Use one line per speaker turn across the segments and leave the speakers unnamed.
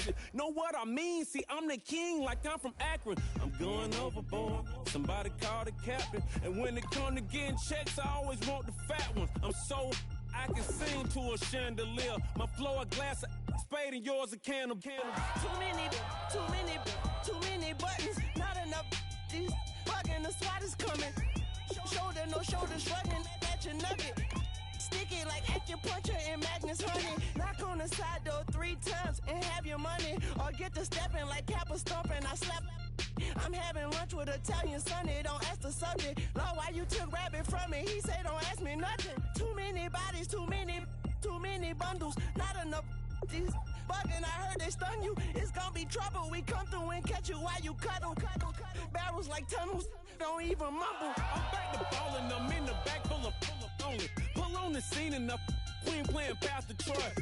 captain. Know what I mean? See, I'm the king like I'm from Akron. I'm going overboard. Somebody call the captain. And when it come to getting checks, I always want the fat ones. I'm so I can sing to a chandelier. My flow a glass of spade and yours a can of candle.
Too many buttons. Not enough. These bugging, the SWAT is coming. Shoulder, no shoulder, shrugging at your nugget. Sticky like acupuncture and Magnus honey. Knock on the side door 3 times and have your money. Or get to stepping like Kappa stomping. I slap. I'm having lunch with Italian Sonny. Don't ask the subject. Lord, why you took rabbit from me? He say don't ask me nothing. Too many bodies, too many bundles. Not enough. These bugging, I heard they stun you. It's gonna be trouble. We come through and catch you while you cuddle. Barrels like tunnels. Don't even mumble.
I'm back to ballin'. I'm in the back full of only. Pull on the scene and the queen playing Pastor Troy.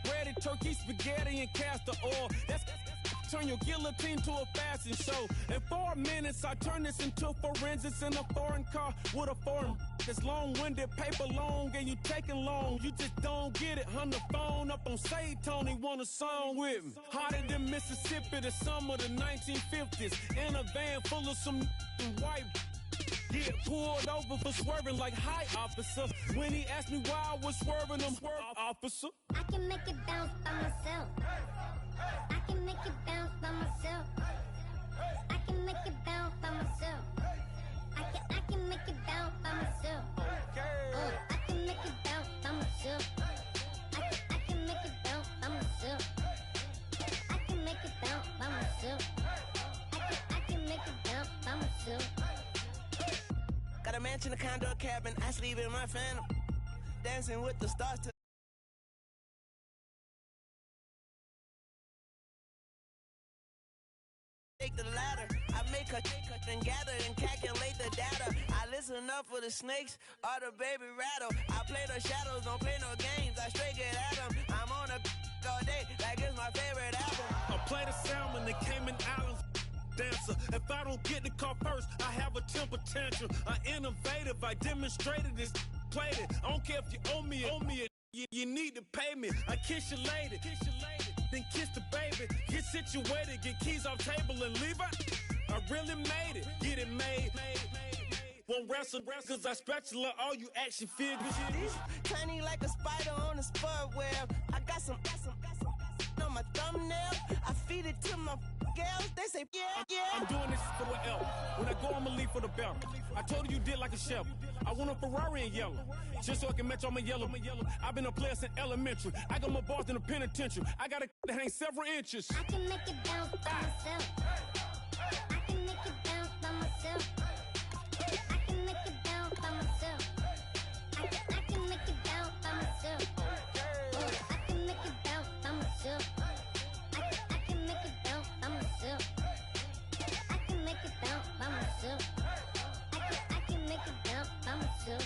Ready turkey, spaghetti, and castor oil. That's turn your guillotine to a fashion show. In 4 minutes, I turn this into forensics in a foreign car with a foreign. It's long-winded, paper long, and you taking long. You just don't get it. Hung the phone up on Say Tony, want a song with me. Hotter than Mississippi, the summer of the 1950s. In a van full of some white. Get pulled over for swerving like hi, officer. When he asked me why I was swerving, I'm swerve, officer.
I can make it bounce by myself. I can make it bounce by myself. I can make it bounce by myself. I can make it bounce by myself. I can make it bounce by myself. I can make it bounce by myself. I can make it bounce by myself. I can make it bounce by myself.
Got a mansion, a condo, a cabin. I sleep in my phantom. Dancing with the stars to take the ladder. I make her and gather and calculate the data. I listen up for the snakes or the baby rattle. I play the shadows, don't play no games. I straight get at them. I'm on a all day like it's my favorite album.
I play the salmon, the Cayman Islands dancer. If I don't get the car first, I have a temper tantrum. I innovative, I demonstrated this, played it. I don't care if you owe me it. You need to pay me. I kiss your lady, then kiss the baby. Get situated, get keys off table and leave her. I really made it, get it made. Won't wrestle, cause I spatula all you action figures.
These tiny like a spider on a spud web. I got some on my thumbnail. I feed it to my girls. They say, yeah.
I'm doing this for the L. When I go, I'ma leave for the belt. I told you did like a chef. I want a Ferrari in yellow, just so I can match all my yellow. I've been a player since elementary. I got my bars in the penitentiary. I got to hang several inches.
I can make it bounce by myself. I can make it bounce by myself. I can make it bounce by myself. I can make it bounce by myself. I can make it bounce by myself. I can make it bounce by myself. I can make it bounce by myself. I can make it bounce by myself.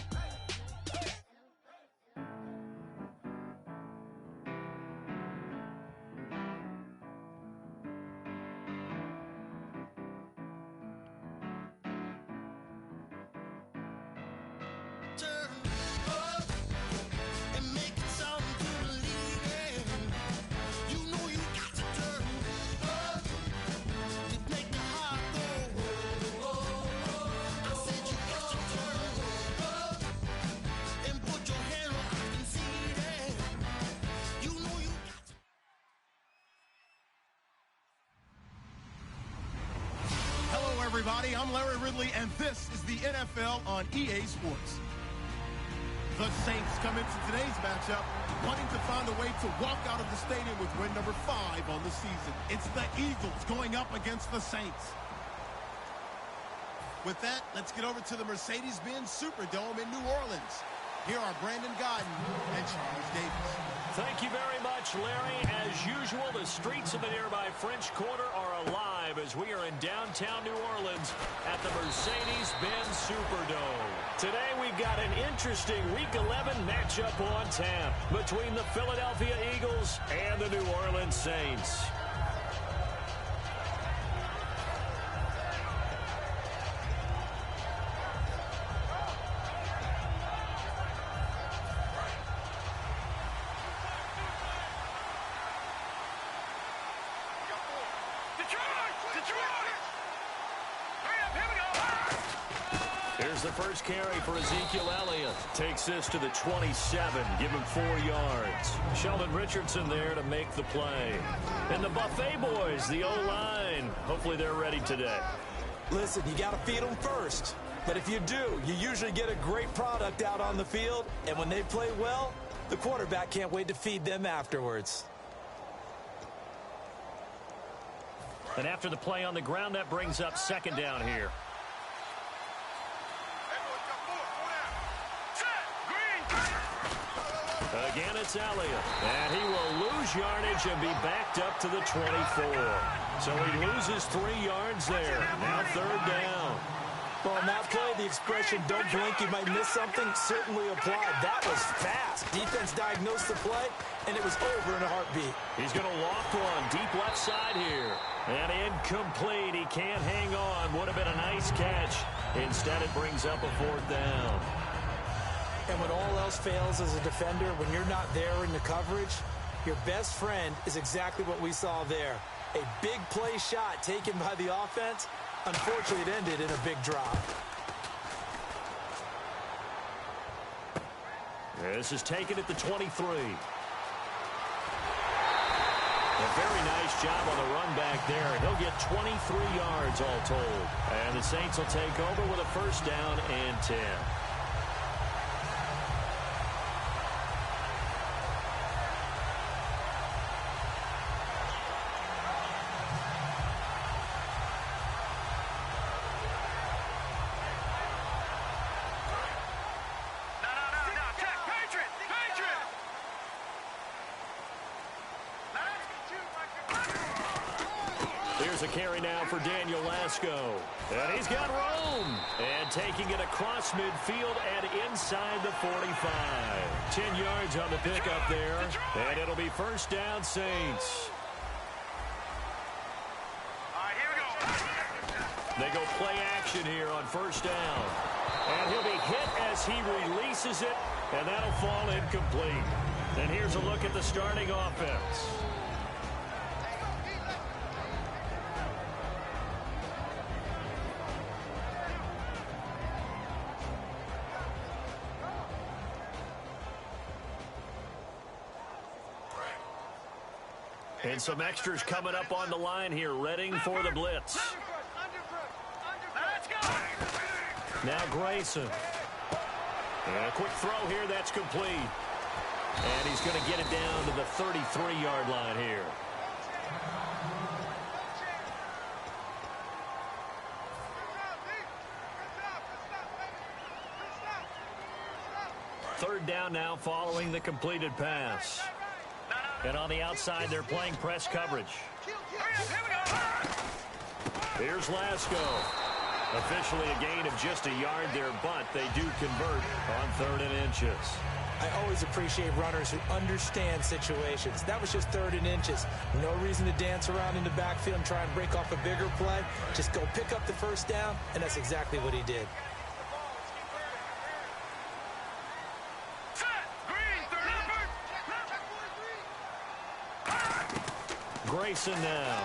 Everybody, I'm Larry Ridley, and this is the NFL on EA Sports. The Saints come into today's matchup wanting to find a way to walk out of the stadium with win number 5 on the season. It's the Eagles going up against the Saints. With that, let's get over to the Mercedes-Benz Superdome in New Orleans. Here are Brandon Godden and Charles Davis.
Thank you very much, Larry. As usual, the streets of the nearby French Quarter are alive as we are in downtown New Orleans at the Mercedes-Benz Superdome. Today, we've got an interesting Week 11 matchup on tap between the Philadelphia Eagles and the New Orleans Saints. Here's the first carry for Ezekiel Elliott. Takes this to the 27. Give him 4 yards. Sheldon Richardson there to make the play. And the Buffet boys, the O-line. Hopefully they're ready today.
Listen, you got to feed them first. But if you do, you usually get a great product out on the field. And when they play well, the quarterback can't wait to feed them afterwards.
And after the play on the ground, that brings up second down here. Again, it's Elliott. And he will lose yardage and be backed up to the 24. So he loses 3 yards there. Now third down.
Well, on that play, the expression, don't blink, you might miss something, certainly applied. That was fast. Defense diagnosed the play, and it was over in a heartbeat.
He's going to loft one deep left side here. And incomplete. He can't hang on. Would have been a nice catch. Instead, it brings up a 4th down.
And when all else fails as a defender, when you're not there in the coverage, your best friend is exactly what we saw there. A big play shot taken by the offense. Unfortunately, it ended in a big drop.
This is taken at the 23. A very nice job on the run back there. He'll get 23 yards all told. And the Saints will take over with a first down and 10. Here's a carry now for Daniel Lasco. And he's got room. And taking it across midfield and inside the 45. 10 yards on the pickup there. And it'll be first down, Saints.
All right, here we go.
They go play action here on first down. And he'll be hit as he releases it. And that'll fall incomplete. And here's a look at the starting offense. And some extras coming up on the line here, readying for the blitz. Now Grayson. And a quick throw here, that's complete. And he's going to get it down to the 33-yard line here. Third down now following the completed pass. And on the outside, they're playing press coverage. Here's Lasco. Officially a gain of just a yard there, but they do convert on 3rd and inches.
I always appreciate runners who understand situations. That was just 3rd and inches. No reason to dance around in the backfield and try and break off a bigger play. Just go pick up the first down, and that's exactly what he did.
Grayson now.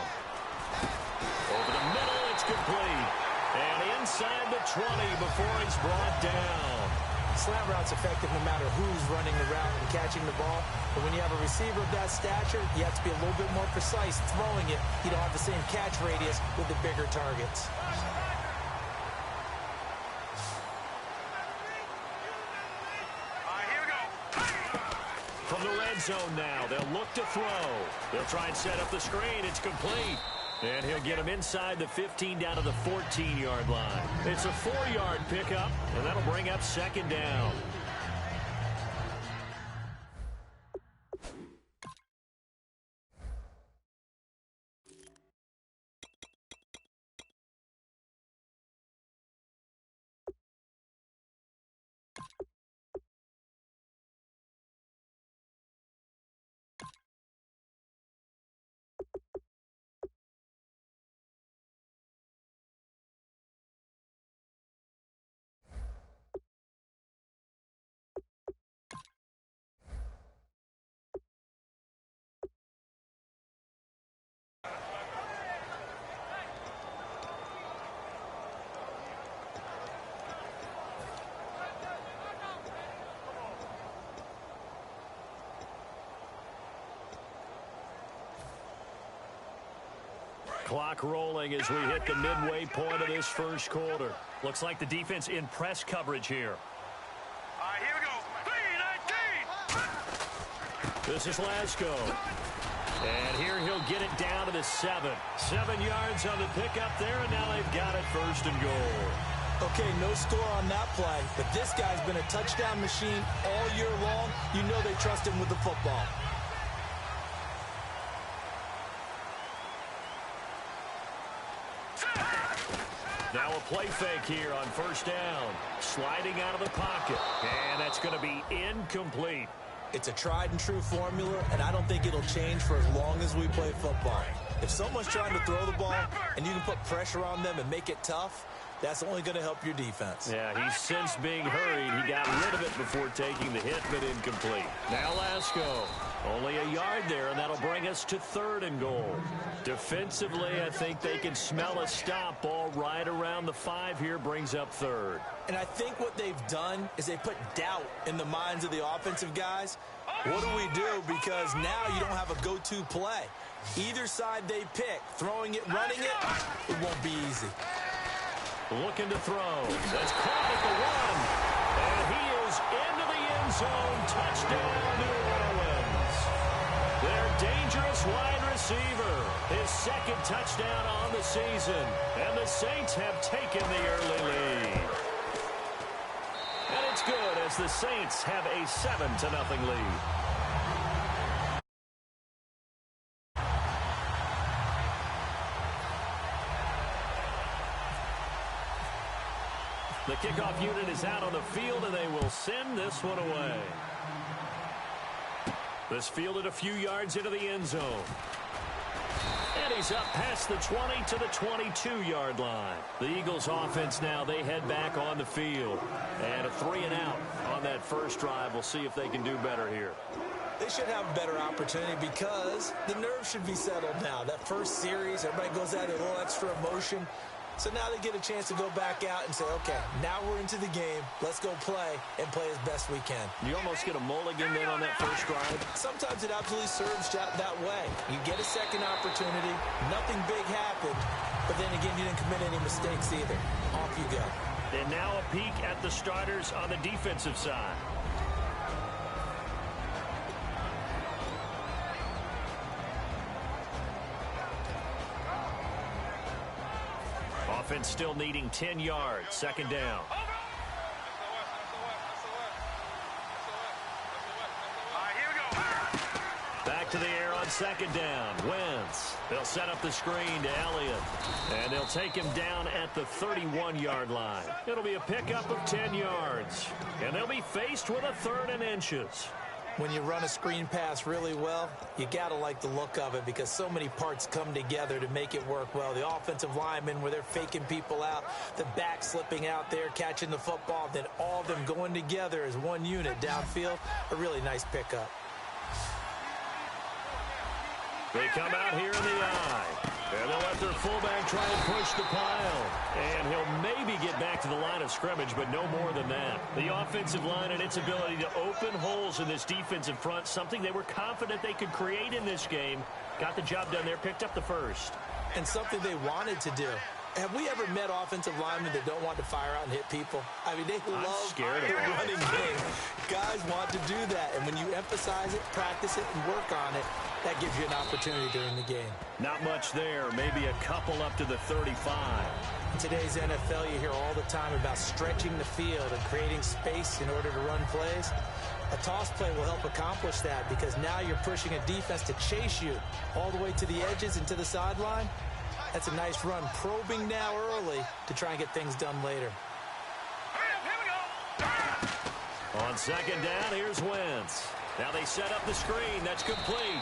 Over the middle, it's complete. And inside the 20 before he's brought down.
Slant route's effective no matter who's running the route and catching the ball. But when you have a receiver of that stature, you have to be a little bit more precise throwing it. You don't have the same catch radius with the bigger targets.
From the red zone now, they'll look to throw. They'll try and set up the screen. It's complete. And he'll get him inside the 15 down to the 14-yard line. It's a 4-yard pickup, and that'll bring up second down. Clock rolling as we hit the midway point of this first quarter. Looks like the defense in press coverage here.
All right, here we go. 3-19.
This is Lasko. And here he'll get it down to the 7. 7 yards on the pickup there, and now they've got it 1st and goal.
Okay, no score on that play, but this guy's been a touchdown machine all year long. You know they trust him with the football.
Now a play fake here on 1st down. Sliding out of the pocket. And that's going to be incomplete.
It's a tried and true formula, and I don't think it'll change for as long as we play football. If someone's trying to throw the ball and you can put pressure on them and make it tough, that's only going to help your defense.
Yeah, he's since being hurried. He got rid of it before taking the hit, but incomplete. Now Lasko. Only a yard there, and that'll bring us to 3rd and goal. Defensively, I think they can smell a stop. Ball right around the 5 here, brings up 3rd.
And I think what they've done is they put doubt in the minds of the offensive guys. What do we do? Because now you don't have a go-to play. Either side they pick, throwing it, running it, it won't be easy.
Looking to throw. That's caught at the 1. And he is into the end zone. Touchdown, New Orleans. Their dangerous wide receiver. His 2nd touchdown on the season. And the Saints have taken the early lead. And it's good as the Saints have a 7-0 lead. The kickoff unit is out on the field, and they will send this one away. This fielded a few yards into the end zone. And he's up past the 20 to the 22-yard line. The Eagles offense now, they head back on the field. And a 3-and-out on that first drive. We'll see if they can do better here.
They should have a better opportunity because the nerves should be settled now. That first series, everybody goes out with a little extra emotion. So now they get a chance to go back out and say, okay, now we're into the game. Let's go play and play as best we can.
You almost get a mulligan then on that first drive.
Sometimes it absolutely serves that way. You get a second opportunity. Nothing big happened. But then again, you didn't commit any mistakes either. Off you go.
And now a peek at the starters on the defensive side. Offense still needing 10 yards. 2nd down.
All right, here we go.
Back to the air on 2nd down. Wentz. They'll set up the screen to Elliott. And they'll take him down at the 31-yard line. It'll be a pickup of 10 yards. And they'll be faced with a 3rd and inches.
When you run a screen pass really well, you got to like the look of it because so many parts come together to make it work well. The offensive linemen, where they're faking people out, the back slipping out there, catching the football, then all of them going together as one unit downfield. A really nice pickup.
They come out here in the eye. And they'll let their fullback try and push the pile. And he'll maybe get back to the line of scrimmage, but no more than that. The offensive line and its ability to open holes in this defensive front, something they were confident they could create in this game. Got the job done there, picked up the 1st.
And something they wanted to do. Have we ever met offensive linemen that don't want to fire out and hit people? I mean, they love the running game. Guys want to do that. And when you emphasize it, practice it, and work on it, that gives you an opportunity during the game.
Not much there. Maybe a couple up to the 35.
In today's NFL, you hear all the time about stretching the field and creating space in order to run plays. A toss play will help accomplish that because now you're pushing a defense to chase you all the way to the edges and to the sideline. That's a nice run, probing now early to try and get things done later.
On 2nd down, here's Wentz. Now they set up the screen. That's complete.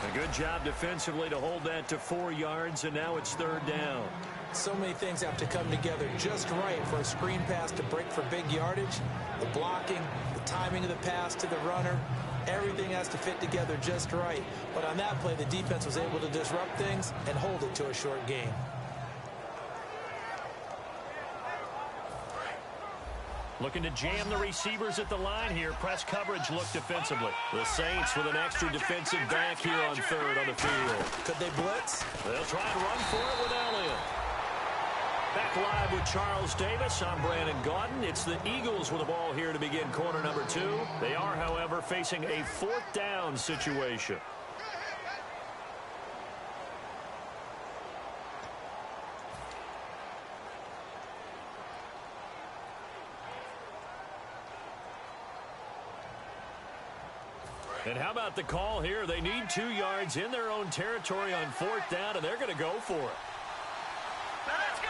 A good job defensively to hold that to 4 yards, and now it's 3rd down.
So many things have to come together just right for a screen pass to break for big yardage. The blocking, the timing of the pass to the runner, everything has to fit together just right. But on that play, the defense was able to disrupt things and hold it to a short gain.
Looking to jam the receivers at the line here. Press coverage look defensively. The Saints with an extra defensive back here on third on the field.
Could they blitz?
They'll try and run for it with Elliott. Back live with Charles Davis. I'm Brandon Gaudin. It's the Eagles with the ball here to begin quarter number 2. They are, however, facing a 4th down situation. And how about the call here? They need 2 yards in their own territory on 4th down, and they're going to go for it.
Let's go!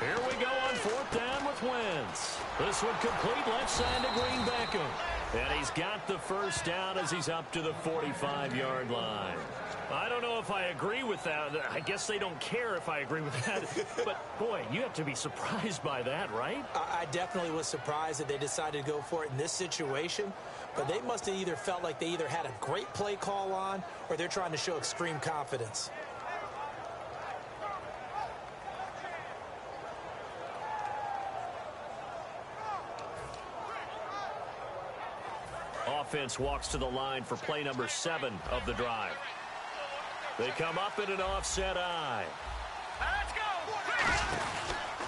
Here we go on 4th down with Wentz. This one complete left side to Green Beckham. And he's got the first down as he's up to the 45-yard line. I don't know if I agree with that. I guess they don't care if I agree with that. But, boy, you have to be surprised by that, right?
I definitely was surprised that they decided to go for it in this situation. But they must have either felt like they either had a great play call on or they're trying to show extreme confidence.
Offense walks to the line for play number 7 of the drive. They come up in an offset eye.
Let's go!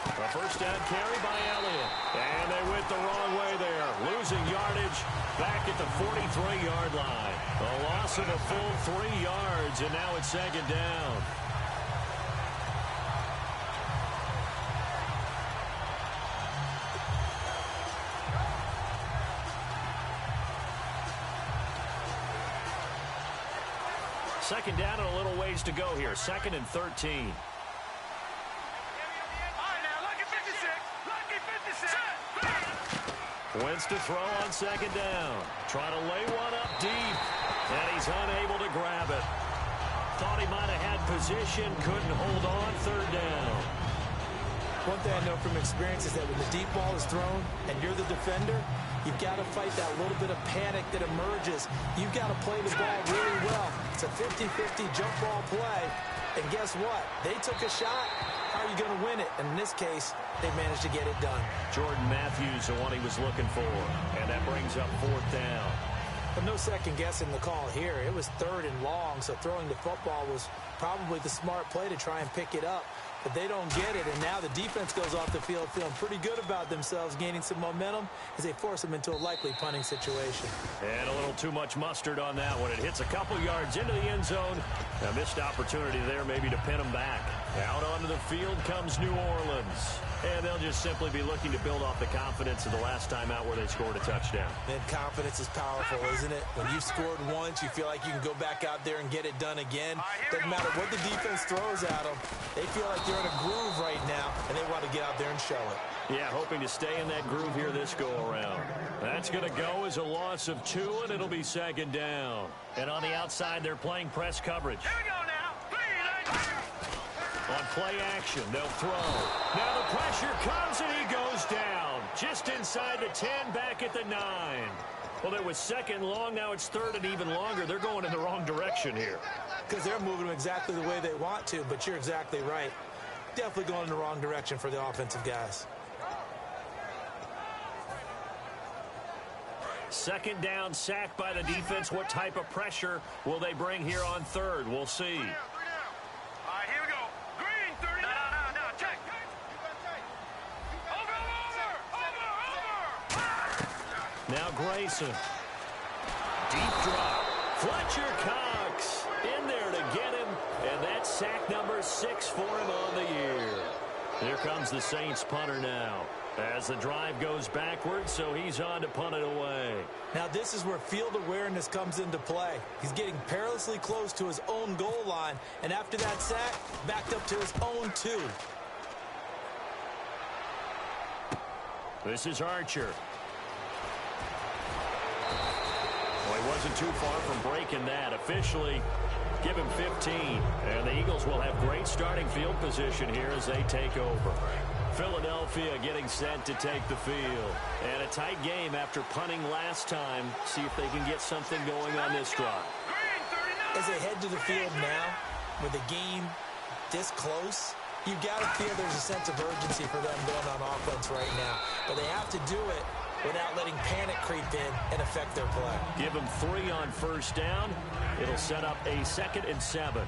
A first down carry by Elliott. And they went the wrong way there. Losing yardage back at the 43-yard line. A loss of a full 3 yards, and now it's 2nd down. Second down and a little ways to go here. 2nd and 13.
All right, now, lucky 56. Lucky 56.
Wentz to throw on 2nd down. Trying to lay one up deep. And he's unable to grab it. Thought he might have had position. Couldn't hold on. 3rd down.
One thing I know from experience is that when the deep ball is thrown and you're the defender, you've got to fight that little bit of panic that emerges. You've got to play the ball really well. It's a 50-50 jump ball play. And guess what? They took a shot. How are you going to win it? And in this case, they managed to get it done.
Jordan Matthews, the one he was looking for. And that brings up 4th down.
But no second guessing the call here. It was 3rd and long, so throwing the football was probably the smart play to try and pick it up. But they don't get it, and now the defense goes off the field feeling pretty good about themselves, gaining some momentum as they force them into a likely punting situation.
And a little too much mustard on that one. It hits a couple yards into the end zone. A missed opportunity there maybe to pin them back. Out onto the field comes New Orleans. And they'll just simply be looking to build off the confidence of the last time out where they scored a touchdown.
And confidence is powerful, isn't it? When you've scored once, you feel like you can go back out there and get it done again. Doesn't matter what the defense throws at them. They feel like they're in a groove right now, and they want to get out there and show it.
Yeah, hoping to stay in that groove here this go-around. That's going to go as a loss of 2, and it'll be 2nd down. And on the outside, they're playing press coverage.
Here we go now.
On play action, they'll throw. Now the pressure comes, and he goes down. Just inside the 10, back at the 9. Well, it was 2nd long. Now it's 3rd and even longer. They're going in the wrong direction here.
Because they're moving them exactly the way they want to, but you're exactly right. Definitely going in the wrong direction for the offensive guys.
2nd down, sack by the defense. What type of pressure will they bring here on 3rd? We'll see.
All right, here we go. Green, 30. No, check. Over.
Now Grayson. Deep drop. Fletcher Cox in there to get him. And that's sack number 6 for him on the year. Here comes the Saints punter now. As the drive goes backwards, so he's on to punt it away.
Now this is where field awareness comes into play. He's getting perilously close to his own goal line, and after that sack, backed up to his own 2.
This is Archer. Well, he wasn't too far from breaking that. Officially, give him 15. And the Eagles will have great starting field position here as they take over. Philadelphia getting set to take the field. And a tight game after punting last time. See if they can get something going on this drive.
As they head to the field now, with the game this close, You got to feel there's a sense of urgency for them going on offense right now. But they have to do it without letting panic creep in and affect their play.
Give them 3 on first down. It'll set up a 2nd and 7.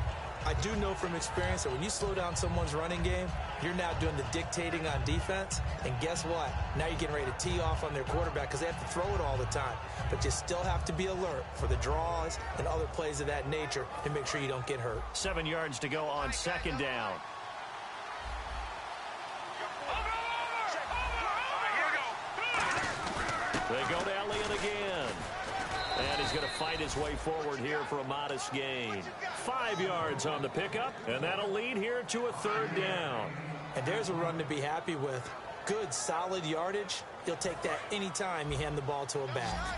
I do know from experience that when you slow down someone's running game, you're now doing the dictating on defense. And guess what? Now you're getting ready to tee off on their quarterback because they have to throw it all the time. But you still have to be alert for the draws and other plays of that nature to make sure you don't get hurt.
7 yards to go on 2nd down. They go to Elliott again. And he's going to fight his way forward here for a modest gain. 5 yards on the pickup, and that'll lead here to a 3rd down.
And there's a run to be happy with. Good, solid yardage. You'll take that anytime you hand the ball to a back.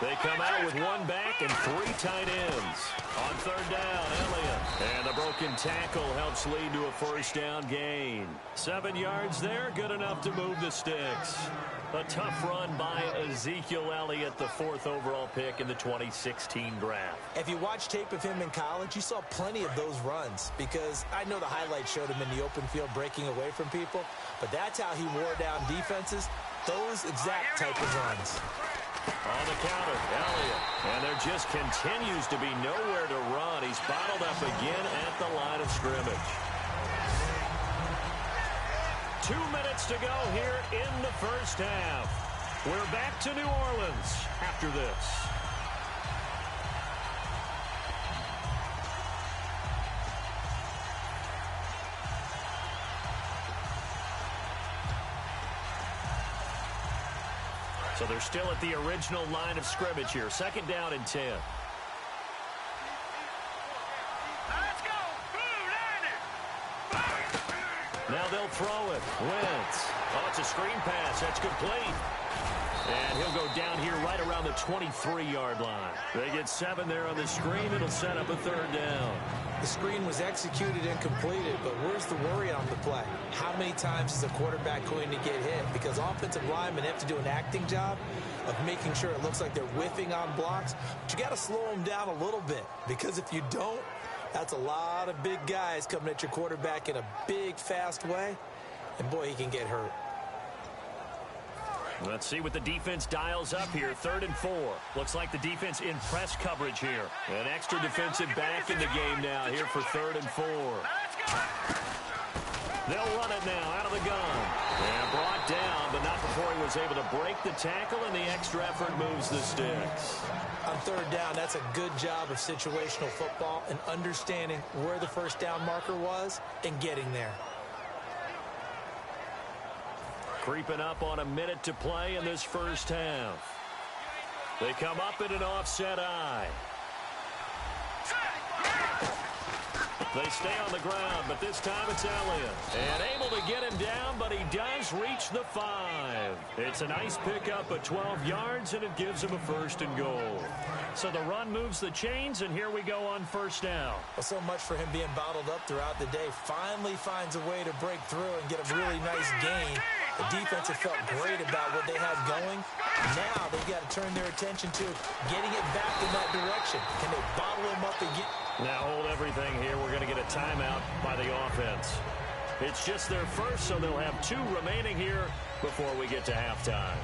They come out with 1 back and 3 tight ends. On 3rd down, Elliott. And the broken tackle helps lead to a 1st down gain. 7 yards there, good enough to move the sticks. A tough run by Ezekiel Elliott, the 4th overall pick in the 2016 draft.
If you watch tape of him in college, you saw plenty of those runs because I know the highlights showed him in the open field breaking away from people, but that's how he wore down defenses, those exact type of runs.
On the counter, Elliott. And there just continues to be nowhere to run. He's bottled up again at the line of scrimmage. 2 minutes to go here in the first half. We're back to New Orleans after this. So they're still at the original line of scrimmage here. 2nd down and 10.
Let's go.
Now they'll throw it. Wentz. Oh, it's a screen pass. That's complete. And he'll go down here right around the 23-yard line. They get 7 there on the screen. It'll set up a 3rd down.
The screen was executed and completed, but where's the worry on the play? How many times is a quarterback going to get hit? Because offensive linemen have to do an acting job of making sure it looks like they're whiffing on blocks. But you got to slow them down a little bit, because if you don't, that's a lot of big guys coming at your quarterback in a big, fast way. And boy, he can get hurt.
Let's see what the defense dials up here. 3rd and 4. Looks like the defense in press coverage here. An extra defensive back in the game now here for 3rd and 4. They'll run it now out of the gun. And brought down, but not before he was able to break the tackle, and the extra effort moves the sticks.
On 3rd down, that's a good job of situational football and understanding where the 1st down marker was and getting there.
Creeping up on a minute to play in this first half. They come up in an offset eye. They stay on the ground, but this time it's Elliott. And able to get him down, but he does reach the 5. It's a nice pickup of 12 yards, and it gives him a 1st and goal. So the run moves the chains, and here we go on 1st down.
Well, so much for him being bottled up throughout the day. Finally finds a way to break through and get a really nice gain. The defense have felt great about what they had going. Now they've got to turn their attention to getting it back in that direction. Can they bottle him up again?
Now hold everything here. We're going to get a timeout by the offense. It's just their first, so they'll have 2 remaining here before we get to halftime.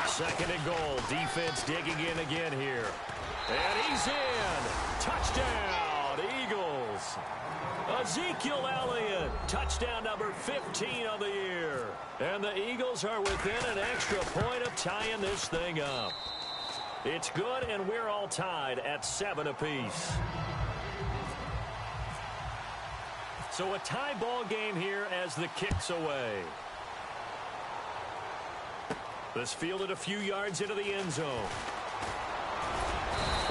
Second and goal. Defense digging in again here. And he's in. Touchdown, Eagles. Ezekiel Elliott, touchdown number 15 of the year. And the Eagles are within an extra point of tying this thing up. It's good, and we're all tied at 7 apiece. So a tie ball game here as the kick's away. This fielded a few yards into the end zone.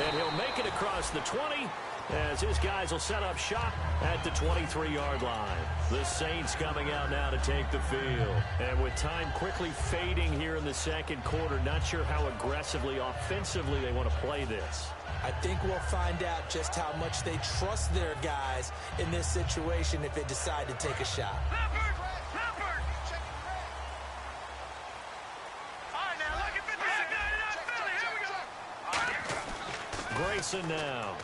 And he'll make it across the 20 as his guys will set up shop at the 23-yard line. The Saints coming out now to take the field. And with time quickly fading here in the second quarter, not sure how aggressively, offensively they want to play this.
I think we'll find out just how much they trust their guys in this situation if they decide to take a shot.
Grayson now.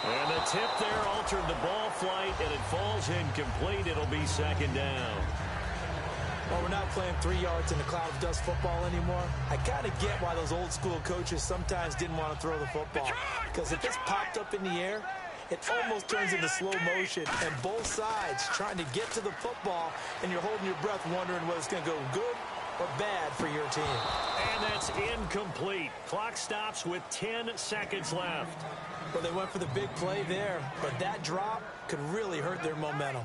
And the tip there altered the ball flight, and it falls incomplete. It'll be second down.
Well, we're not playing 3 yards in a cloud of dust football anymore. I kind of get why those old school coaches sometimes didn't want to throw the football. Because if it's popped up in the air, it almost turns into slow motion, and both sides trying to get to the football, and you're holding your breath wondering whether it's going to go good or bad for your team.
And that's incomplete. Clock stops with 10 seconds left.
Well, they went for the big play there, but that drop could really hurt their momentum.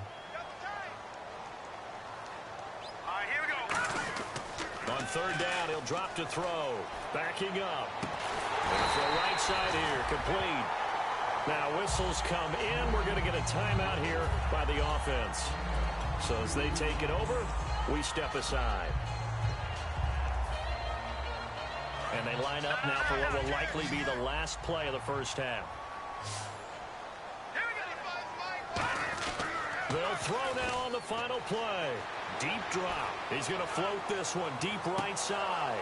On third down, he'll drop to throw. Backing up. There's the right side here, complete. Now whistles come in. We're going to get a timeout here by the offense. So as they take it over, we step aside. And they line up now for what will likely be the last play of the first half. They'll throw now on the final play. Deep drop. He's going to float this one deep right side.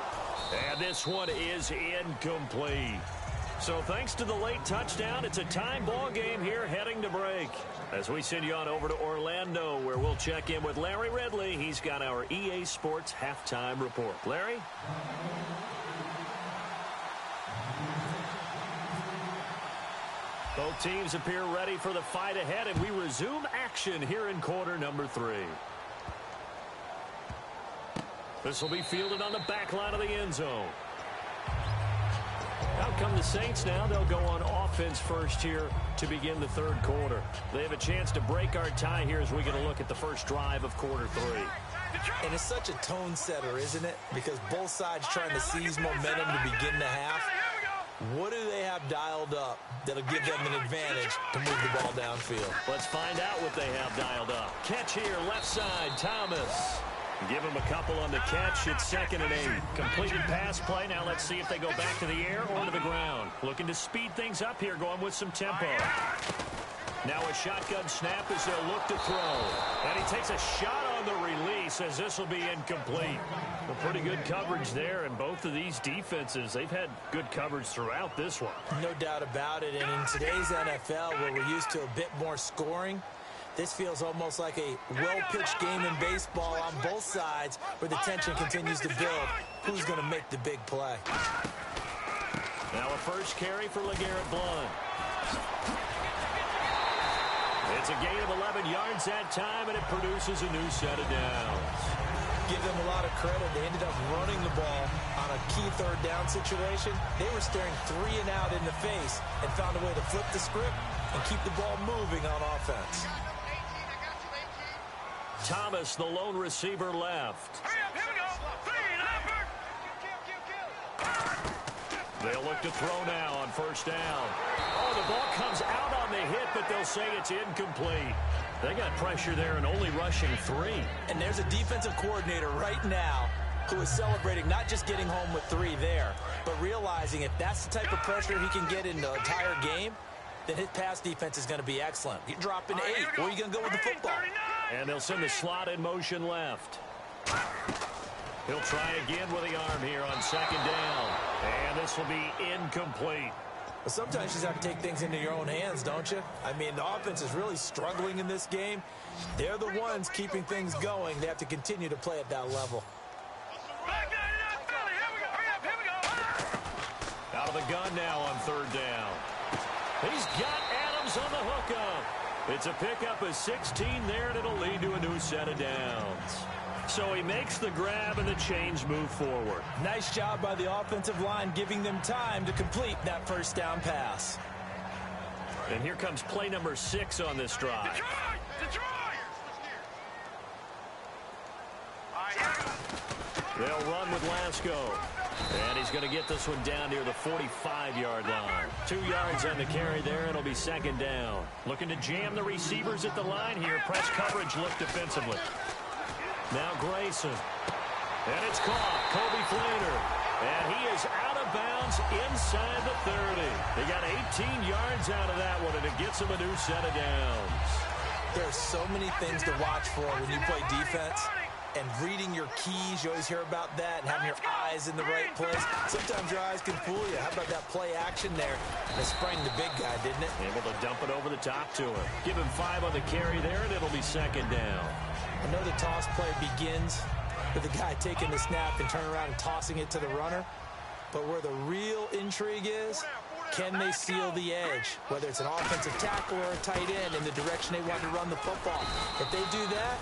And this one is incomplete. So thanks to the late touchdown, it's a time ball game here heading to break. As we send you on over to Orlando, where we'll check in with Larry Ridley. He's got our EA Sports halftime report. Larry? Both teams appear ready for the fight ahead, and we resume action here in quarter number 3. This will be fielded on the back line of the end zone. Out come the Saints now. They'll go on offense first here to begin the third quarter. They have a chance to break our tie here as we get a look at the first drive of quarter 3.
And it's such a tone setter, isn't it? Because both sides trying to seize momentum to begin the half. What do they have dialed up that'll give them an advantage to move the ball downfield?
Let's find out what they have dialed up. Catch here, left side, Thomas. Give him a couple on the catch. It's 2nd and 8. Completed pass play. Now let's see if they go back to the air or to the ground. Looking to speed things up here, going with some tempo. Now a shotgun snap as they'll look to throw. And he takes a shot on the release as this will be incomplete. Well, pretty good coverage there, and both of these defenses, they've had good coverage throughout this one.
No doubt about it, and in today's NFL, where we're used to a bit more scoring, this feels almost like a well-pitched game in baseball on both sides where the tension continues to build. Who's going to make the big play?
Now a first carry for LeGarrette Blount. It's a gain of 11 yards that time, and it produces a new set of downs.
Give them a lot of credit. They ended up running the ball on a key third down situation. They were staring 3 and out in the face and found a way to flip the script and keep the ball moving on offense.
Thomas, the lone receiver, left. They'll look to throw now on first down. Oh, the ball comes out on the hit, but they'll say it's incomplete. They got pressure there and only rushing 3.
And there's a defensive coordinator right now who is celebrating not just getting home with 3 there, but realizing if that's the type of pressure he can get in the entire game, then his pass defense is going to be excellent. You're dropping 8. Where are you going to go with the football?
And they'll send the slot in motion left. He'll try again with the arm here on second down. And this will be incomplete.
But sometimes you just have to take things into your own hands, don't you? I mean, the offense is really struggling in this game. They're the ones keeping things going. They have to continue to play at that level.
Out of the gun now on third down. He's got Adams on the hookup. It's a pickup of 16 there, and it'll lead to a new set of downs. So he makes the grab, and the chains move forward.
Nice job by the offensive line, giving them time to complete that first down pass.
And here comes play number 6 on this drive. They'll run with Lasco. And he's going to get this one down near the 45-yard line. 2 yards on the carry there, and it'll be second down. Looking to jam the receivers at the line here. Press coverage look defensively. Now Grayson. And it's caught. Kobe Flainer. And he is out of bounds inside the 30. They got 18 yards out of that one, and it gets him a new set of downs.
There are so many things to watch for when you play defense. And reading your keys, you always hear about that, and having your eyes in the right place. Sometimes your eyes can fool you. How about that play action there? It sprang the big guy, didn't it?
Able to dump it over the top to him. Give him 5 on the carry there, and it'll be second down.
I know the toss play begins with the guy taking the snap and turning around and tossing it to the runner. But where the real intrigue is, can they seal the edge? Whether it's an offensive tackle or a tight end in the direction they want to run the football. If they do that,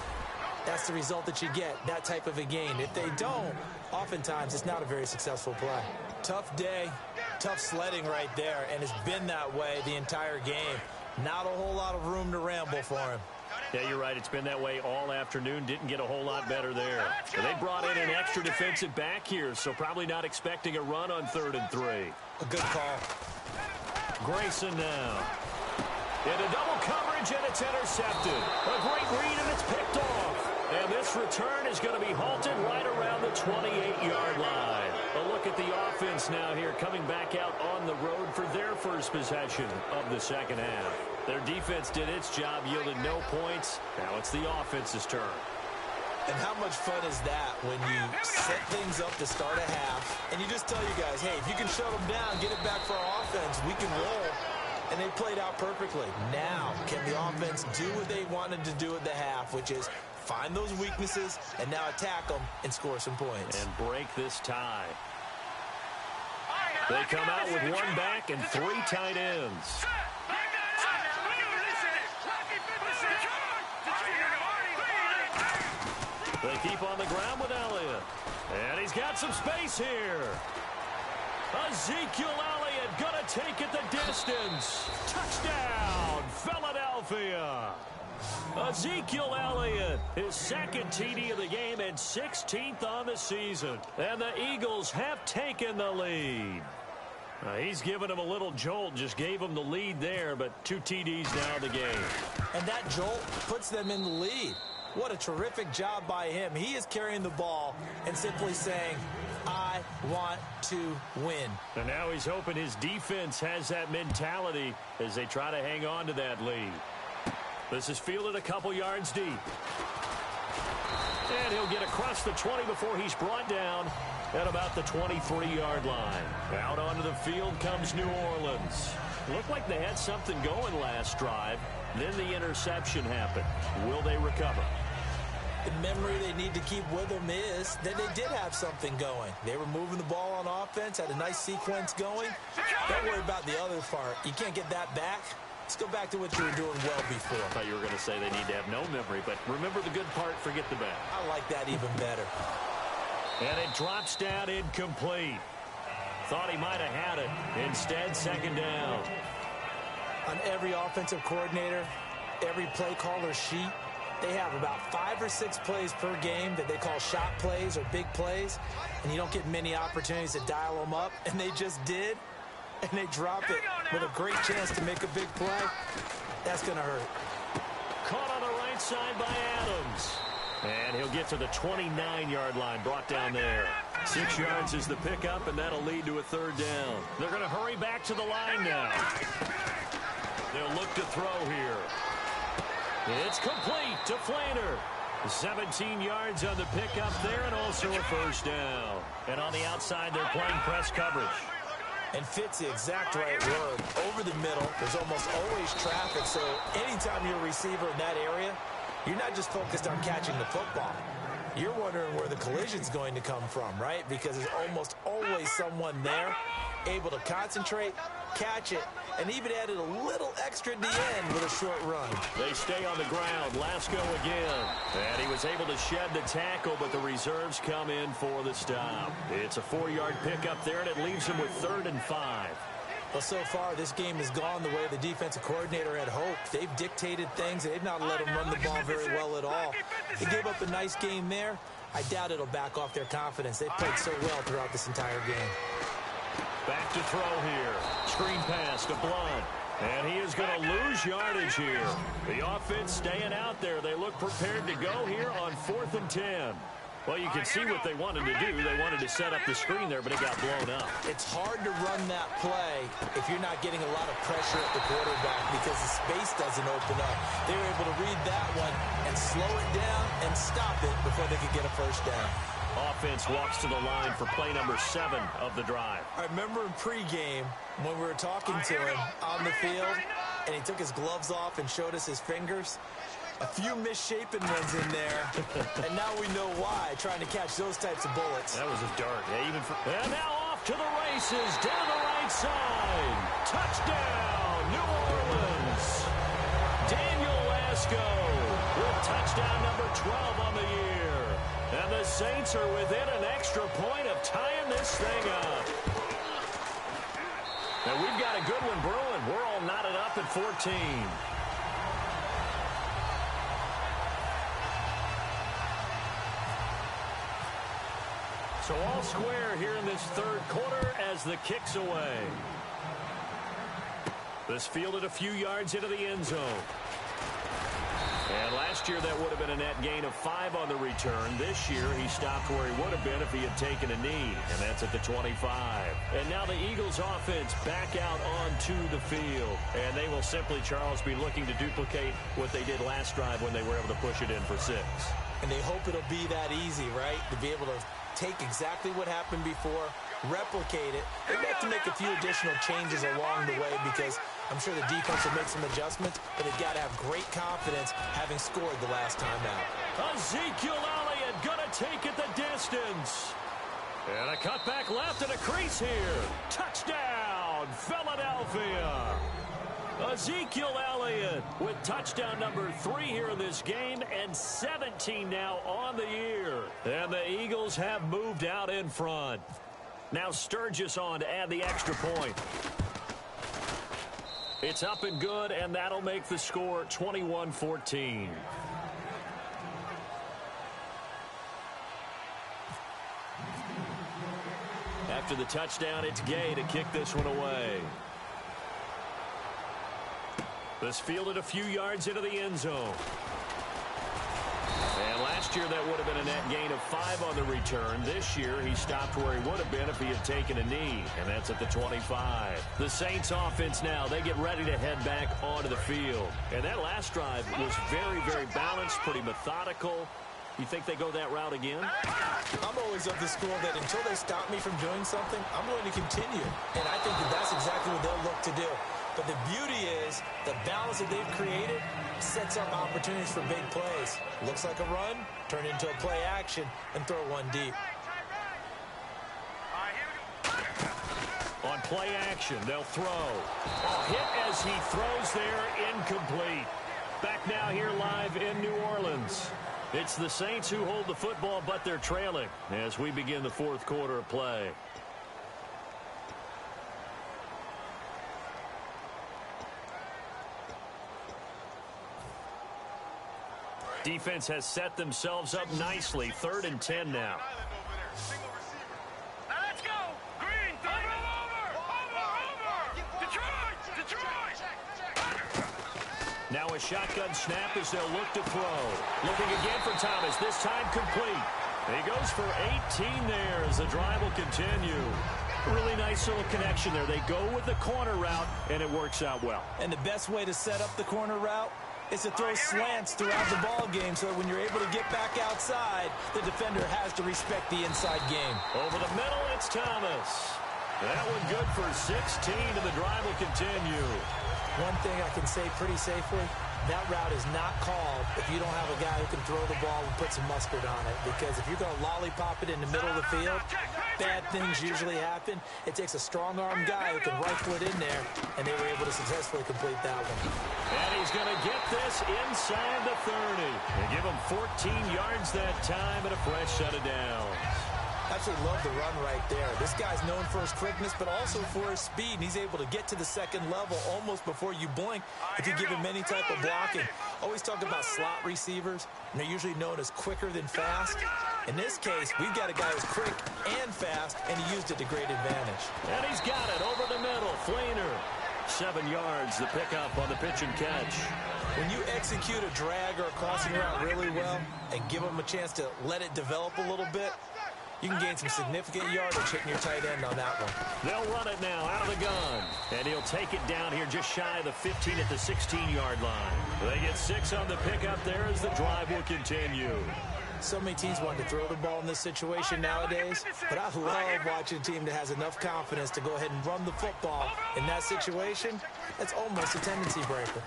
that's the result that you get, that type of a game. If they don't, oftentimes it's not a very successful play. Tough day, tough sledding right there, and it's been that way the entire game. Not a whole lot of room to ramble for him.
Yeah, you're right. It's been that way all afternoon. Didn't get a whole lot better there. But they brought in an extra defensive back here, so probably not expecting a run on 3rd and 3.
A good call.
Grayson now. Into double coverage, and it's intercepted. A great read, and it's picked off. And this return is going to be halted right around the 28-yard line. A look at the offense now here, coming back out on the road for their first possession of the second half. Their defense did its job, yielded no points. Now it's the offense's turn.
And how much fun is that when you set things up to start a half, and you just tell you guys, hey, if you can shut them down, get it back for our offense, we can roll. And they played out perfectly. Now, can the offense do what they wanted to do at the half, which is find those weaknesses and now attack them and score some points.
And break this tie. They come out with 1 back and 3 tight ends. They keep on the ground with Elliott. And he's got some space here. Ezekiel Elliott going to take it the distance. Touchdown, Philadelphia. Ezekiel Elliott, his 2nd TD of the game and 16th on the season. And the Eagles have taken the lead. He's given him a little jolt, just gave him the lead there, but 2 TDs now in the game.
And that jolt puts them in the lead. What a terrific job by him. He is carrying the ball and simply saying, I want to win.
And now he's hoping his defense has that mentality as they try to hang on to that lead. This is fielded a couple yards deep. And he'll get across the 20 before he's brought down at about the 23-yard line. Out onto the field comes New Orleans. Looked like they had something going last drive. Then the interception happened. Will they recover?
The memory they need to keep with them is that they did have something going. They were moving the ball on offense, had a nice sequence going. Don't worry about the other part. You can't get that back. Let's go back to what you were doing well before.
I thought you were going to say they need to have no memory, but remember the good part, forget the bad.
I like that even better.
And it drops down incomplete. Thought he might have had it. Instead, second down.
On every offensive coordinator, every play caller sheet, they have about 5 or 6 plays per game that they call shot plays or big plays, and you don't get many opportunities to dial them up, and they just did, and they drop it with a great chance to make a big play. That's going to hurt.
Caught on the right side by Adams. And he'll get to the 29-yard line, brought down there. 6 yards is the pickup, and that'll lead to a 3rd down. They're going to hurry back to the line now. They'll look to throw here. It's complete to Flainer. 17 yards on the pickup there, and also a 1st down. And on the outside, they're playing press coverage.
And fits the exact right word. Over the middle, there's almost always traffic, so anytime you're a receiver in that area, you're not just focused on catching the football. You're wondering where the collision's going to come from, right? Because there's almost always someone there able to concentrate, catch it, and even added a little extra at the end with a short run.
They stay on the ground. Lasco again. And he was able to shed the tackle, but the reserves come in for the stop. It's a 4-yard pickup there, and it leaves him with 3rd and 5.
Well, so far, this game has gone the way the defensive coordinator had hoped. They've dictated things. They've not let him run the ball very well at all. They gave up a nice game there, I doubt it'll back off their confidence. They've played so well throughout this entire game.
Back to throw here. Screen pass to Blunt. And he is going to lose yardage here. The offense staying out there. They look prepared to go here on 4th and 10. Well, you can see what they wanted to do. They wanted to set up the screen there, but it got blown up.
It's hard to run that play if you're not getting a lot of pressure at the quarterback because the space doesn't open up. They were able to read that one and slow it down and stop it before they could get a first down.
Offense walks to the line for play number 7 of the drive.
I remember in pregame when we were talking to him on the field and he took his gloves off and showed us his fingers. A few misshapen ones in there, and now we know why, trying to catch those types of bullets.
That was a dart. And now off to the races, down the right side. Touchdown, New Orleans. Daniel Lasco with touchdown number 12 on the year. And the Saints are within an extra point of tying this thing up. And we've got a good one brewing. We're all knotted up at 14. So all square here in this third quarter as the kick's away. This fielded a few yards into the end zone. And last year that would have been a net gain of 5 on the return. This year he stopped where he would have been if he had taken a knee, and that's at the 25. And now the Eagles offense back out onto the field. And they will simply, Charles, be looking to duplicate what they did last drive when they were able to push it in for 6.
And they hope it'll be that easy, right? To be able to take exactly what happened before, replicate it. They've got to make a few additional changes along the way because I'm sure the defense will make some adjustments, but they've got to have great confidence having scored the last time out.
Ezekiel Elliott gonna take it the distance. And a cutback left and a crease here. Touchdown, Philadelphia. Ezekiel Elliott with touchdown number 3 here in this game and 17 now on the year. And the Eagles have moved out in front. Now Sturgis on to add the extra point. It's up and good, and that'll make the score 21-14. After the touchdown, it's Gay to kick this one away. This fielded a few yards into the end zone. And last year that would have been a net gain of 5 on the return. This year he stopped where he would have been if he had taken a knee, and that's at the 25. The Saints offense now, they get ready to head back onto the field. And that last drive was very, very balanced, pretty methodical. You think they go that route again?
I'm always of the school that until they stop me from doing something, I'm going to continue. And I think that that's exactly what they'll look to do. But the beauty is the balance that they've created sets up opportunities for big plays. Looks like a run, turn into a play action, and throw one deep.
On play action, they'll throw. A hit as he throws there, incomplete. Back now here live in New Orleans. It's the Saints who hold the football, but they're trailing as we begin the fourth quarter of play. Defense has set themselves up nicely. 3rd and 10 now.
Now let's go. Green, over. Detroit.
Now a shotgun snap as they'll look to throw. Looking again for Thomas, this time complete. He goes for 18 there as the drive will continue. Really nice little connection there. They go with the corner route, and it works out well.
And the best way to set up the corner route is to throw slants throughout the ball game so that when you're able to get back outside, the defender has to respect the inside game.
Over the middle, it's Thomas. That one good for 16, and the drive will continue.
One thing I can say pretty safely, that route is not called if you don't have a guy who can throw the ball and put some mustard on it. Because if you're going to lollipop it in the middle of the field, bad things usually happen. It takes a strong-arm guy who can rifle it in there, and they were able to successfully complete that one.
And he's going to get this inside the 30. They give him 14 yards that time and a fresh set of downs.
I absolutely love the run right there. This guy's known for his quickness, but also for his speed. And he's able to get to the second level almost before you blink if you give him any type of blocking. Always talk about slot receivers, and they're usually known as quicker than fast. In this case, we've got a guy who's quick and fast, and he used it to great advantage.
And he's got it over the middle. Flainer. 7 yards, the pickup on the pitch and catch.
When you execute a drag or a crossing route really well and give them a chance to let it develop a little bit, you can gain some significant yardage hitting your tight end on that one.
They'll run it now out of the gun. And he'll take it down here just shy of the 15 at the 16-yard line. They get 6 on the pickup there as the drive will continue.
So many teams want to throw the ball in this situation nowadays, but I love watching a team that has enough confidence to go ahead and run the football. In that situation, that's almost a tendency breaker.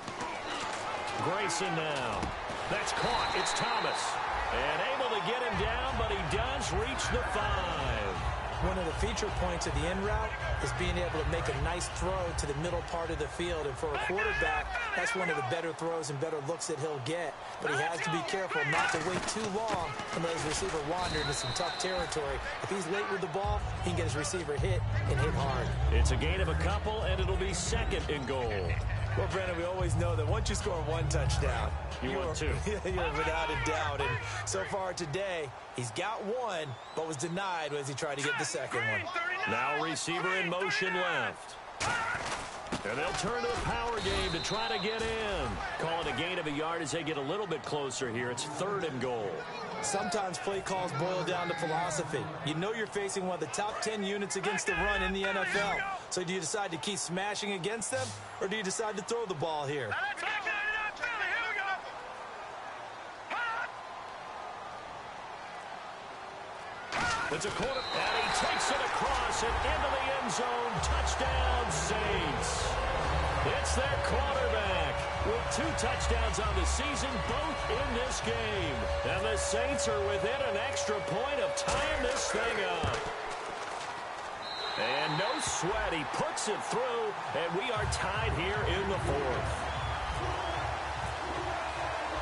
Grayson now. That's caught. It's Thomas. And able to get him down, but he does reach the 5.
One of the feature points of the in route is being able to make a nice throw to the middle part of the field. And for a quarterback, that's one of the better throws and better looks that he'll get. But he has to be careful not to wait too long and let his receiver wander into some tough territory. If he's late with the ball, he can get his receiver hit and hit hard.
It's a gain of a couple, and it'll be 2nd and goal.
Well, Brandon, we always know that once you score 1 touchdown,
you want 2.
You're without a doubt. And so far today, he's got 1, but was denied as he tried to get the second one.
Now receiver in motion left. And they'll turn to the power game to try to get in. Call it a gain of a yard as they get a little bit closer here. It's 3rd and goal.
Sometimes play calls boil down to philosophy. You know you're facing one of the top 10 units against the run in the NFL. So do you decide to keep smashing against them, or do you decide to throw the ball here?
It's a quarter, and he takes it across and into the end zone. Touchdown, Saints. It's their quarterback with 2 touchdowns on the season, both in this game. And the Saints are within an extra point of tying this thing up. And no sweat, he puts it through, and we are tied here in the 4th.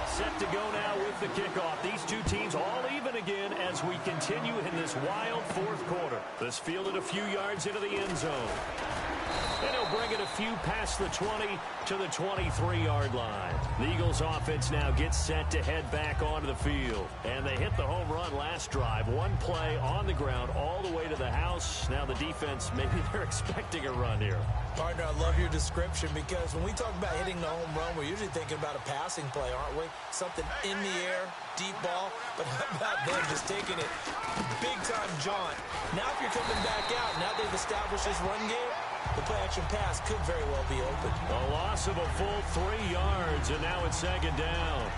Set to go now with the kickoff. These two teams all even again as we continue in this wild 4th quarter. This fielded a few yards into the end zone. And he'll bring it a few past the 20 to the 23-yard line. The Eagles offense now gets set to head back onto the field. And they hit the home run last drive. 1 play on the ground all the way to the house. Now the defense, maybe they're expecting a run here.
Partner, I love your description because when we talk about hitting the home run, we're usually thinking about a passing play, aren't we? Something in the air, deep ball. But how about them just taking it big-time jaunt? Now if you're coming back out, now they've established this run game, the play-action pass could very well be open.
A loss of a full 3 yards, and now it's 2nd down.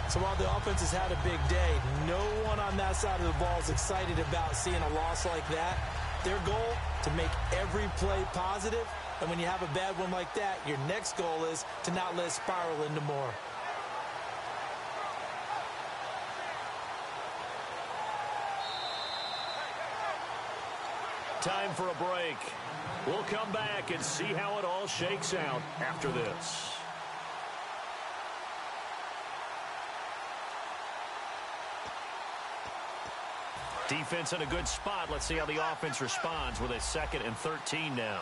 So while the offense has had a big day, no one on that side of the ball is excited about seeing a loss like that. Their goal, to make every play positive. And when you have a bad one like that, your next goal is to not let it spiral into more.
Time for a break. We'll come back and see how it all shakes out after this. Defense in a good spot. Let's see how the offense responds with a 2nd and 13 now.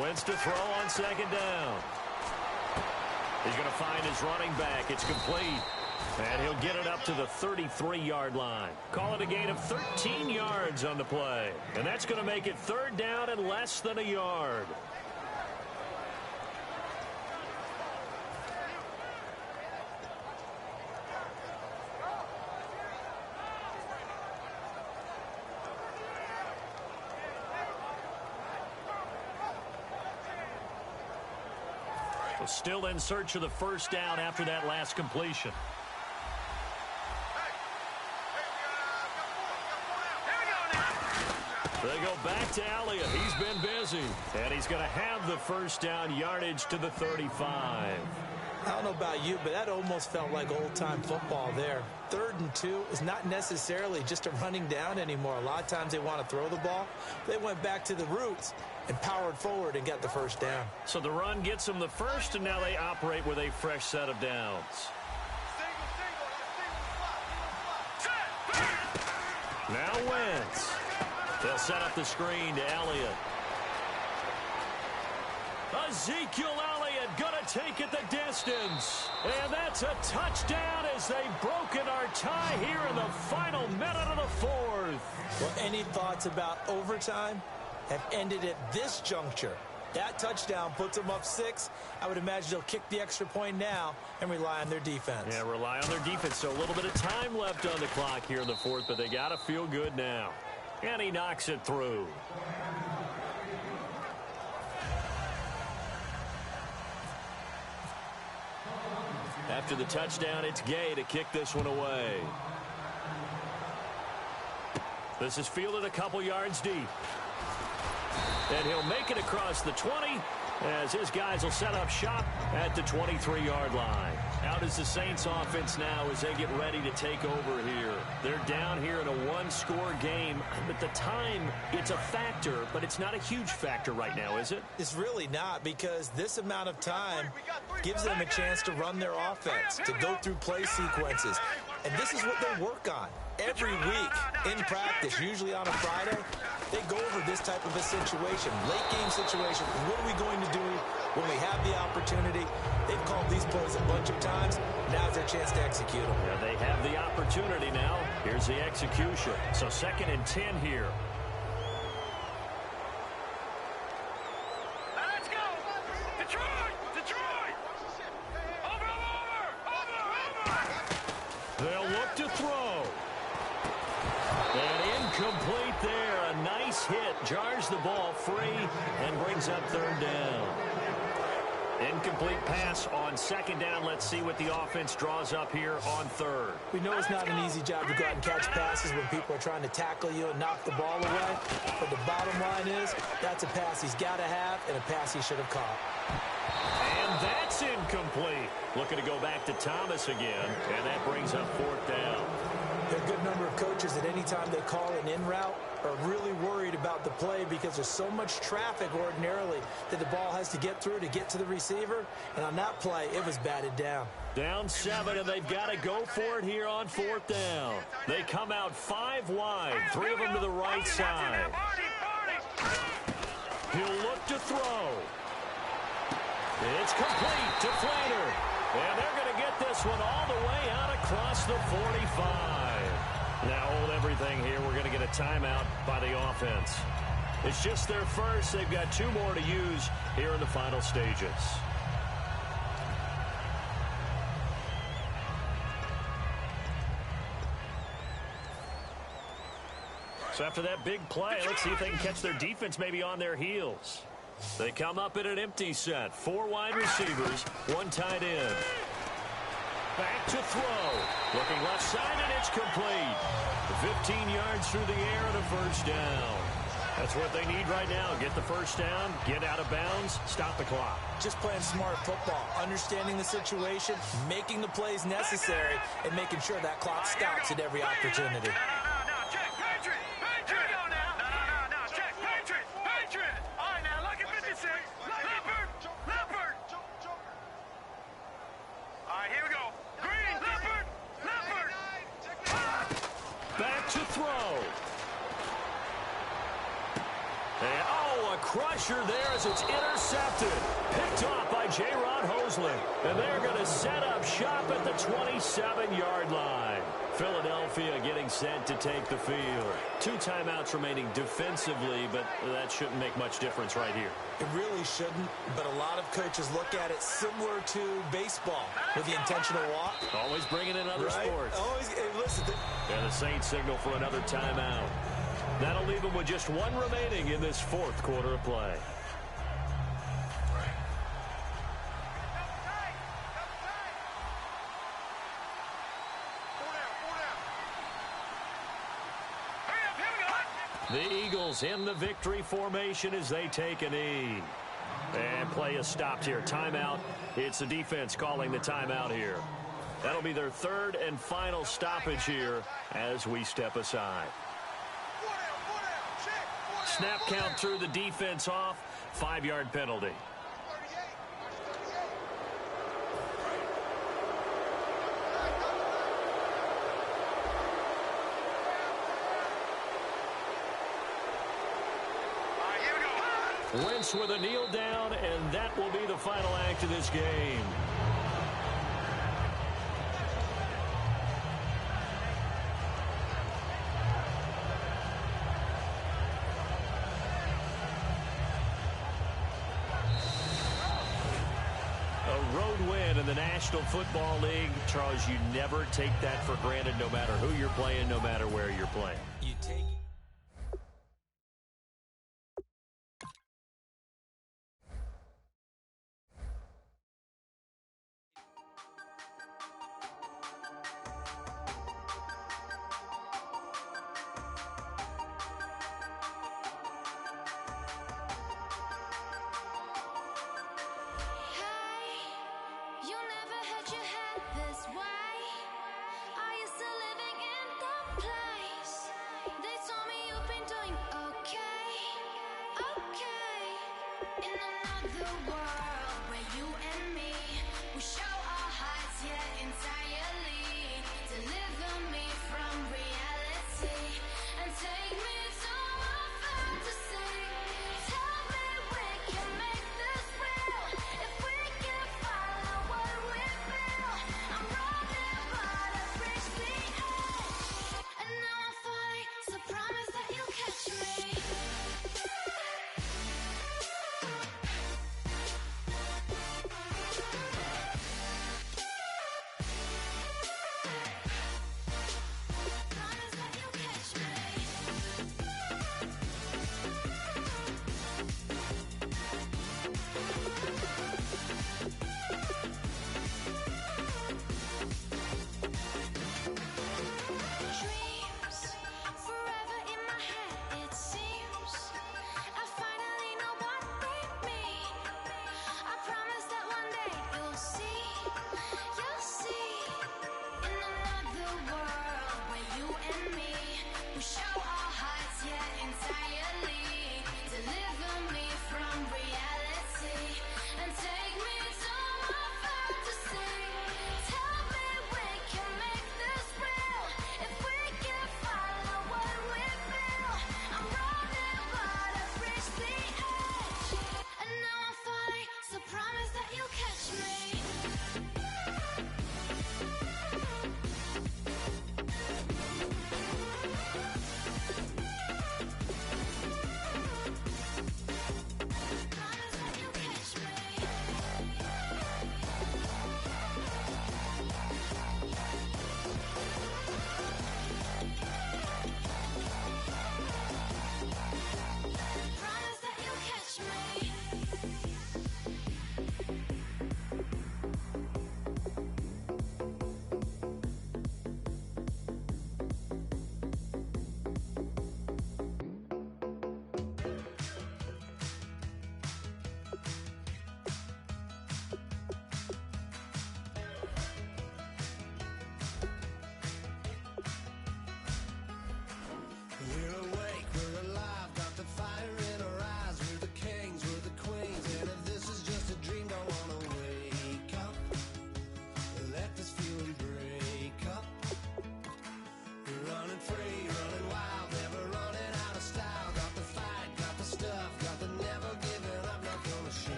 Wentz to throw on 2nd down. He's going to find his running back. It's complete. And he'll get it up to the 33-yard line. Call it a gain of 13 yards on the play. And that's going to make it 3rd down and less than a yard. Still in search of the 1st down after that last completion. They go back to Elliott. He's been busy. And he's going to have the 1st down yardage to the 35.
I don't know about you, but that almost felt like old-time football there. 3rd and 2 is not necessarily just a running down anymore. A lot of times they want to throw the ball. They went back to the roots and powered forward and got the 1st down.
So the run gets them the 1st, and now they operate with a fresh set of downs. They'll set up the screen to Elliott. Ezekiel Elliott going to take it the distance. And that's a touchdown as they've broken our tie here in the final minute of the fourth.
Well, any thoughts about overtime have ended at this juncture. That touchdown puts them up 6. I would imagine they'll kick the extra point now and rely on their defense.
Yeah, rely on their defense. So a little bit of time left on the clock here in the fourth, but they got to feel good now. And he knocks it through. After the touchdown, it's Gay to kick this one away. This is fielded a couple yards deep. And he'll make it across the 20 as his guys will set up shop at the 23-yard line. Out is the Saints offense now as they get ready to take over here. They're down here in a one-score game. At the time, it's a factor, but it's not a huge factor right now, is it?
It's really not, because this amount of time gives them a chance to run their offense, to go through play sequences. And this is what they work on every week in practice, usually on a Friday. They go over this type of a situation, late-game situation. What are we going to do when we have the opportunity? They've called these plays a bunch of times. Now's their chance to execute them.
Yeah, they have the opportunity now. Here's the execution. So 2nd and 10 here.
Let's go! Detroit! Detroit! Over!
They'll look to throw. And incomplete there. A nice hit. Jars the ball free and brings up 3rd down. Incomplete pass on 2nd down. Let's see what the offense draws up here on 3rd.
We know it's not an easy job to go out and catch passes when people are trying to tackle you and knock the ball away. But the bottom line is, that's a pass he's got to have and a pass he should have caught.
And that's incomplete. Looking to go back to Thomas again, and that brings up 4th down.
There are a good number of coaches that any time they call an in route are really worried about the play because there's so much traffic ordinarily that the ball has to get through to get to the receiver. And on that play, it was batted down.
Down 7, and they've got to go for it here on 4th down. They come out 5 wide, 3 of them to the right side. He'll look to throw. It's complete to Flater. And they're going to get this one all the way out across the 45. Now hold everything here. We're going to get a timeout by the offense. It's just their first. They've got 2 more to use here in the final stages. So after that big play, let's see if they can catch their defense maybe on their heels. They come up in an empty set. 4 wide receivers, 1 tight end. Back to throw. Looking left side, and it's complete. 15 yards through the air and a first down. That's what they need right now. Get the first down, get out of bounds, stop the clock.
Just playing smart football, understanding the situation, making the plays necessary, and making sure that clock stops at every opportunity.
Crusher there as it's intercepted. Picked off by J-Ron Hoseland. And they're going to set up shop at the 27-yard line. Philadelphia getting set to take the field. 2 timeouts remaining defensively, but that shouldn't make much difference right here.
It really shouldn't, but a lot of coaches look at it similar to baseball with the intentional walk.
Always bringing in other sports.
Always, hey, listen.
And the Saints signal for another timeout. That'll leave them with just 1 remaining in this 4th quarter of play. The Eagles in the victory formation as they take a knee. And play is stopped here. Timeout. It's the defense calling the timeout here. That'll be their 3rd and final stoppage here as we step aside. Snap count through the defense off. 5-yard penalty. Wentz with a kneel down, and that will be the final act of this game. A road win in the National Football League. Charles, you never take that for granted, no matter who you're playing, no matter where you're playing.
You take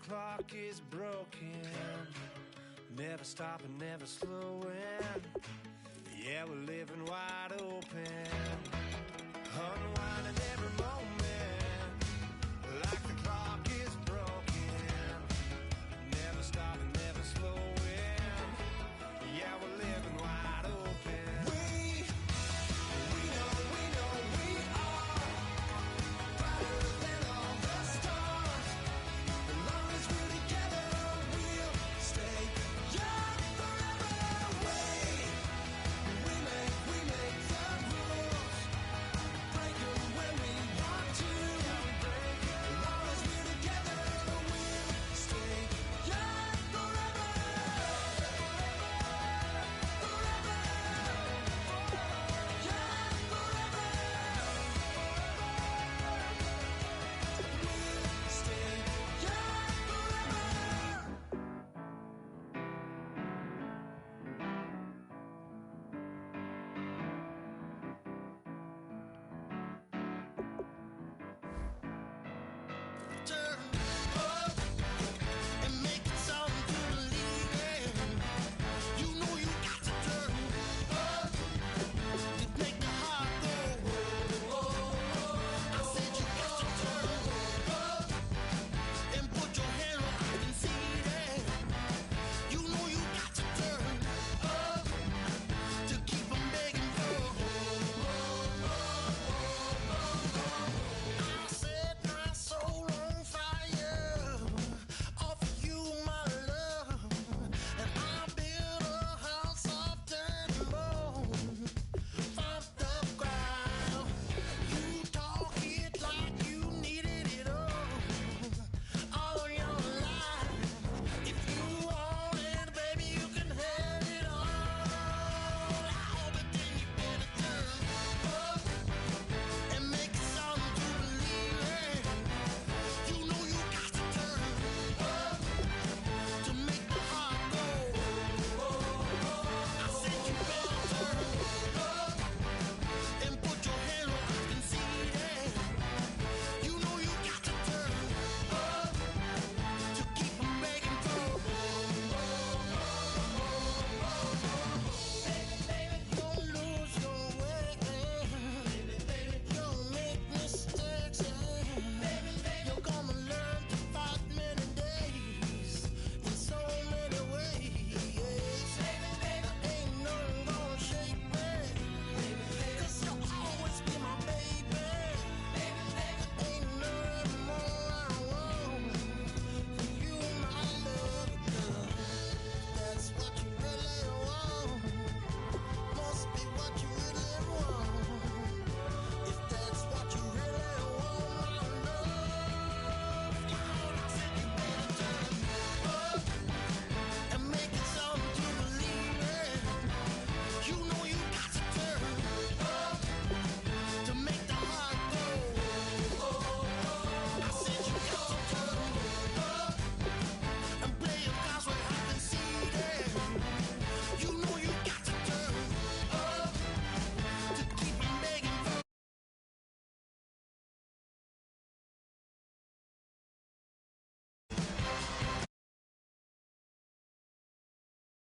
clock is broken. Never stopping, never slowing. Yeah, we're living wide open.